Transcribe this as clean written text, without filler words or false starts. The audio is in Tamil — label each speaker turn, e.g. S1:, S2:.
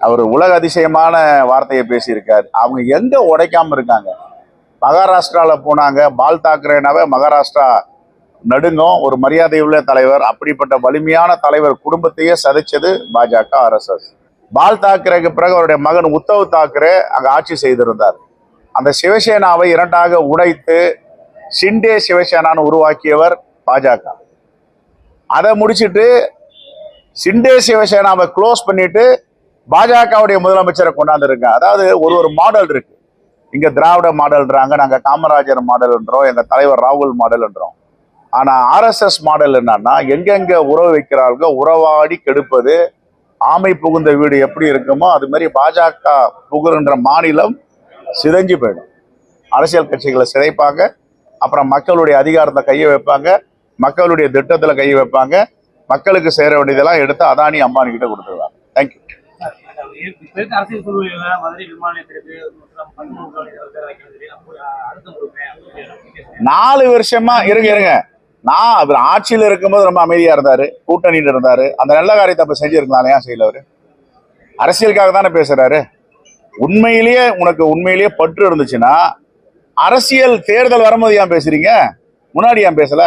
S1: அவர் உலக அதிசயமான வார்த்தையை பேசியிருக்காரு. அவங்க எங்க உடைக்காம இருக்காங்க? மகாராஷ்டிரால போனாங்க, பால் தாக்கரேனாவே மகாராஷ்டிரா நடுங்கும். ஒரு மரியாதை உள்ள தலைவர், அப்படிப்பட்ட வலிமையான தலைவர் குடும்பத்தையே சதிச்சது பாஜக RSS. பால் தாக்கரேக்கு பிறகு அவருடைய மகன் உத்தவ் தாக்கரே அங்க ஆட்சி செய்திருந்தார். அந்த சிவசேனாவை இரண்டாக உடைத்து ஷிண்டே சிவசேனான்னு உருவாக்கியவர் பாஜக. அதை முடிச்சுட்டு ஷிண்டே சிவசேனாவை க்ளோஸ் பண்ணிட்டு பாஜகவுடைய முதலமைச்சரை கொண்டாந்துருங்க. அதாவது ஒரு மாடல் இருக்கு. இங்க திராவிட மாடல்ன்றாங்க, நாங்க காமராஜர் மாடல்ன்றோம், எங்க தலைவர் ராகுல் மாடல்ன்றோம். ஆனா RSS மாடல் என்னன்னா, எங்கெங்க உறவு வைக்கிறார்களோ உறவாடி கெடுப்பது. ஆமை புகுந்த வீடு எப்படி இருக்குமோ அது மாதிரி பாஜக புகுன்ற மாநிலம் சிதைஞ்சு போயிடும். அரசியல் கட்சிகளை சிதைப்பாங்க, அப்புறம் மக்களுடைய அதிகாரத்தை கையை வைப்பாங்க, மக்களுடைய திட்டத்துல கையை வைப்பாங்க, மக்களுக்கு சேர வேண்டியதெல்லாம் எடுத்து அதானி அம்பானி கிட்ட கொடுத்துருவாங்க. தேங்க்யூ. 4 வருஷமா இருங்க. நான் அவர் ஆட்சியில் இருக்கும்போது ரொம்ப அமைதியா இருந்தாரு, கூட்டணியில் இருந்தாரு. அந்த நல்ல காரியத்தை அப்ப செஞ்சிருக்கலாம், ஏன் செய்யல? அவரு அரசியலுக்காக தானே பேசுறாரு. உண்மையிலேயே பற்று இருந்துச்சுன்னா அரசியல் தேர்தல் வரும்போது ஏன் பேசுறீங்க? முன்னாடி ஏன் பேசல?